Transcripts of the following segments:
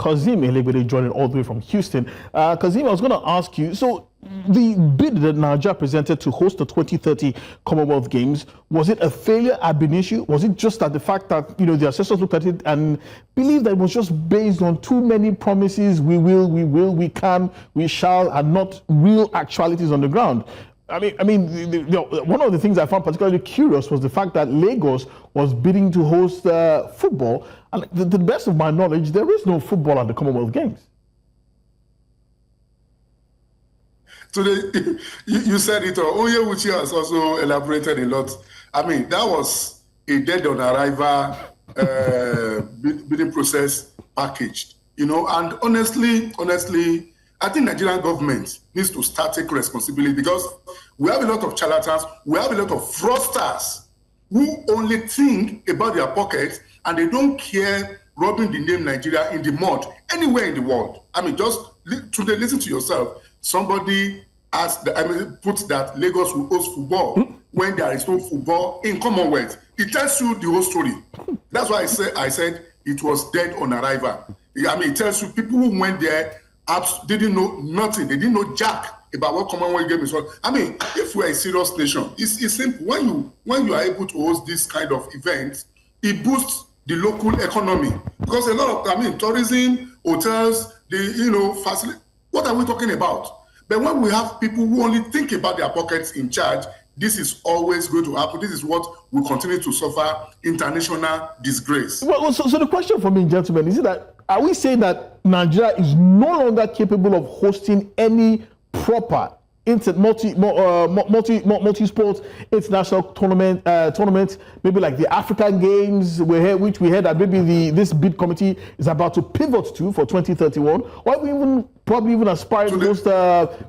Kazim Elegbede joining all the way from Houston. Kazim, I was going to ask you, so the bid that Nigeria presented to host the 2030 Commonwealth Games, was it a failure ab initio? Was it just that the fact that, the assessors looked at it and believed that it was just based on too many promises, we will, we can, we shall, and not real actualities on the ground? I mean, one of the things I found particularly curious was the fact that Lagos was bidding to host football, and to the best of my knowledge, there is no football at the Commonwealth Games. Today, you said it all. Oyewuchi has also elaborated a lot. I mean, that was a dead on arrival bidding process packaged, and honestly, I think Nigerian government needs to start taking responsibility, because we have a lot of charlatans, we have a lot of fraudsters who only think about their pockets and they don't care rubbing the name Nigeria in the mud anywhere in the world. I mean, just today, listen to yourself. Somebody put that Lagos will host football when there is no football in Commonwealth. It tells you the whole story. That's why I said it was dead on arrival. I mean, it tells you people who went there didn't know nothing. They didn't know jack about what Commonwealth Games was. I mean, if we're a serious nation, it's simple. When you are able to host this kind of events, it boosts the local economy, because a lot of, tourism, hotels, facility. What are we talking about? But when we have people who only think about their pockets in charge, this is always going to happen. This is what will continue to suffer international disgrace. Well, so the question for me, gentlemen, is that, are we saying that Nigeria is no longer capable of hosting any proper multi-sport international tournament, maybe like the African Games, which we heard that maybe this bid committee is about to pivot to for 2031, or probably even aspire to host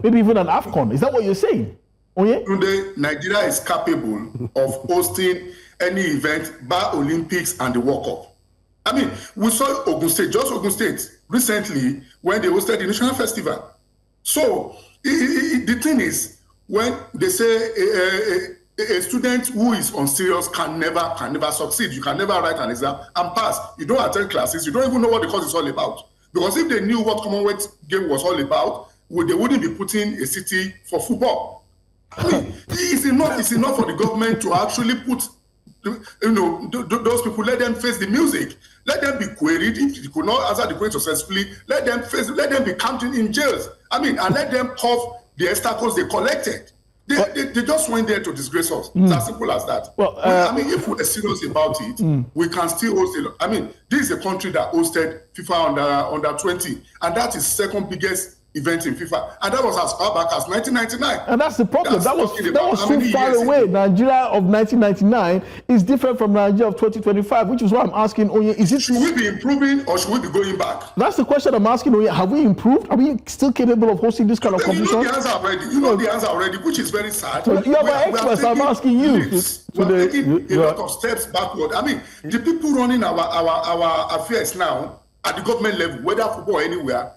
maybe even an AFCON? Is that what you're saying? Oh, yeah? Today, Nigeria is capable of hosting any event, bar Olympics and the World Cup. I mean, we saw Ogun State recently when they hosted the National Festival. So the thing is, when they say a student who is unserious can never succeed. You can never write an exam and pass. You don't attend classes. You don't even know what the course is all about. Because if they knew what Commonwealth game was all about, they wouldn't be putting a city for football. I mean, it's enough for the government to actually put, those people, let them face the music. Let them be queried. If they could not answer the query successfully, let them be counted in jails. I mean, and let them cough the extra costs they collected. They just went there to disgrace us. It's as simple as that. Well, I mean, if we're serious about it, we can still host it. I mean, this is a country that hosted FIFA under 20, and that is second biggest event in FIFA, and that was as far back as 1999. And that's the problem. That was so far away. Nigeria of 1999 is different from Nigeria of 2025, which is why I'm asking, should we be improving or should we be going back? That's the question I'm asking. Have we improved? Are we still capable of hosting this kind of competition? You know the answer already. You know the answer already, which is very sad. So you are my experts. I'm asking you. We're taking a lot of steps backward. I mean, the people running our affairs now at the government level, whether football or anywhere,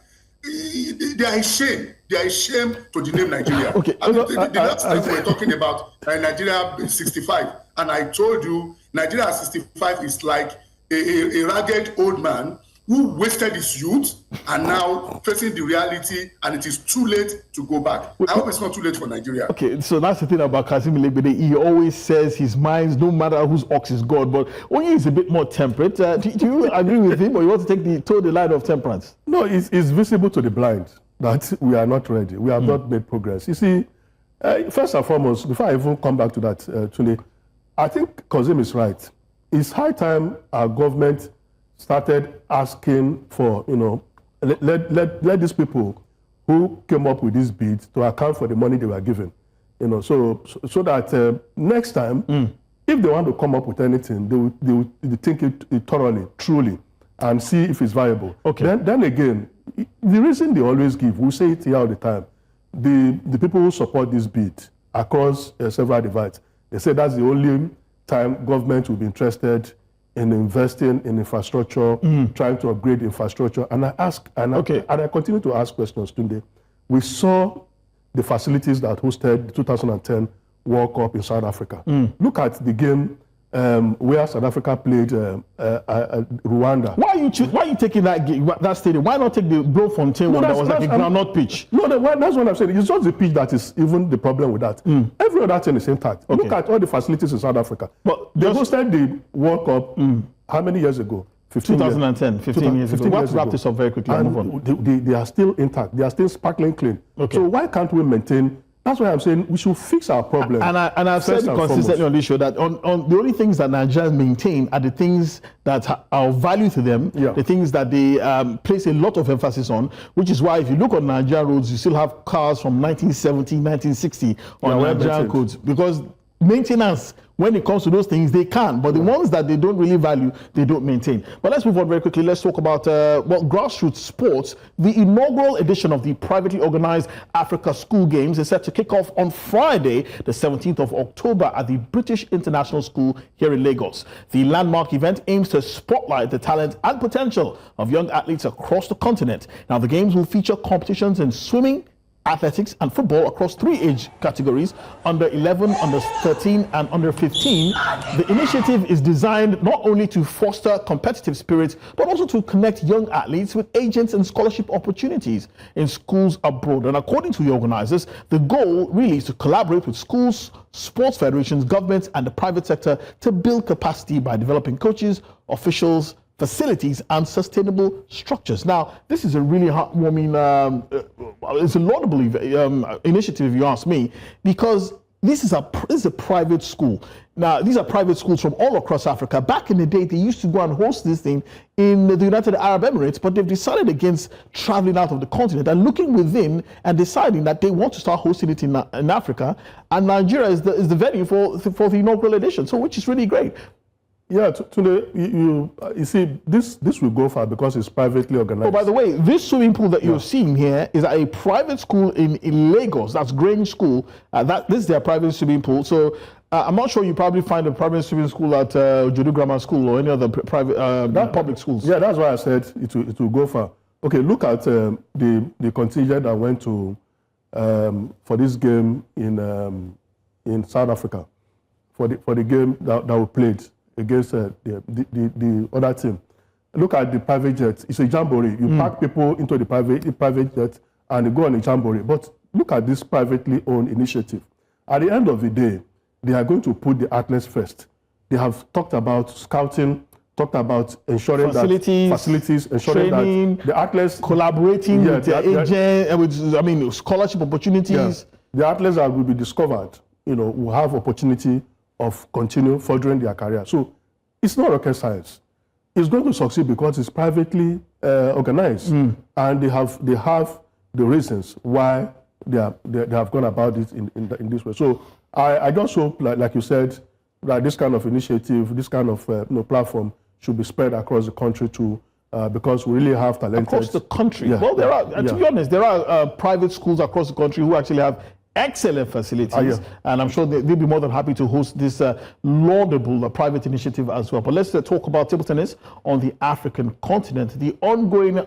they are ashamed. They are ashamed to the name Nigeria. Okay. I mean, the last time we were talking about Nigeria 65, and I told you Nigeria 65 is like a ragged old man who wasted his youth and now facing the reality, and it is too late to go back. I hope it's not too late for Nigeria. Okay, so that's the thing about Kazim Elegbede. He always says his mind, no matter whose ox is God, but Onye is a bit more temperate. Do you agree with him, or you want to toe the line of temperance? No, it's visible to the blind that we are not ready. We have not made progress. You see, first and foremost, before I even come back to that, Tunde, I think Kazim is right. It's high time our government started asking for, let these people who came up with this bid to account for the money they were given, so that next time, if they want to come up with anything, they will think it thoroughly, truly, and see if it's viable. Okay. Then again, the reason they always give, we say it here all the time, the people who support this bid across several divides, they say that's the only time government will be interested in investing in infrastructure, trying to upgrade infrastructure. And I continue to ask questions today. We saw the facilities that hosted the 2010 World Cup in South Africa. Look at the game where South Africa played Rwanda. Why are you taking that stadium? Why not take the Bloemfontein one that was like a groundnut pitch? No, that's what I'm saying. It's just the pitch that is even the problem with that. Every other thing is intact. Okay. Look at all the facilities in South Africa. But they hosted the World Cup how many years ago? 2010, 15 years ago. We have to wrap this up very quickly and move on. They are still intact. They are still sparkling clean. Okay. So why can't we maintain? That's why I'm saying we should fix our problem. And I've said consistently on this show that on the only things that Nigerians maintain are the things that are of value to them, the things that they place a lot of emphasis on, which is why if you look on Nigerian roads, you still have cars from 1970, 1960 on Nigerian codes. Because maintenance, when it comes to those things, they can, but the ones that they don't really value, they don't maintain. But let's move on very quickly. Let's talk about grassroots sports. The inaugural edition of the privately organized Africa School Games is set to kick off on Friday, the 17th of October at the British International School here in Lagos. The landmark event aims to spotlight the talent and potential of young athletes across the continent. Now, the games will feature competitions in swimming, athletics and football across 3 age categories, under 11, under 13 and under 15. The initiative is designed not only to foster competitive spirit, but also to connect young athletes with agents and scholarship opportunities in schools abroad. And according to the organizers, the goal really is to collaborate with schools, sports federations, governments and the private sector to build capacity by developing coaches, officials, facilities and sustainable structures. Now, this is a really heartwarming, it's a laudable initiative, if you ask me, because this is a private school. Now, these are private schools from all across Africa. Back in the day, they used to go and host this thing in the United Arab Emirates, but they've decided against traveling out of the continent and looking within and deciding that they want to start hosting it in Africa. And Nigeria is the venue for the inaugural edition, so which is really great. Yeah, you see, this will go far because it's privately organized. Oh, by the way, this swimming pool that you're seeing here is at a private school in Lagos. That's Grange School. This is their private swimming pool. So I'm not sure you probably find a private swimming school at Jodu Grammar School or any other private public schools. Yeah, that's why I said it will go far. Okay, look at the contingent that went to for this game in South Africa for the game that we played against the other team. Look at the private jet. It's a jamboree. You pack people into the private jet and they go on a jamboree. But look at this privately owned initiative. At the end of the day, they are going to put the athletes first. They have talked about scouting, talked about ensuring facilities, ensuring training, that the athletes collaborating with their agent, scholarship opportunities. Yes. The athletes that will be discovered, will have opportunity of continue furthering their career. So it's not rocket science. It's going to succeed because it's privately organized, and they have the reasons why they have gone about it in this way. So I just hope, like you said, that this kind of initiative, this kind of platform should be spread across the country too, because we really have talented across the country. Yeah. Well, there are, to be honest, there are private schools across the country who actually have excellent facilities, and I'm sure they'll be more than happy to host this laudable private initiative as well. But let's talk about table tennis on the African continent. The ongoing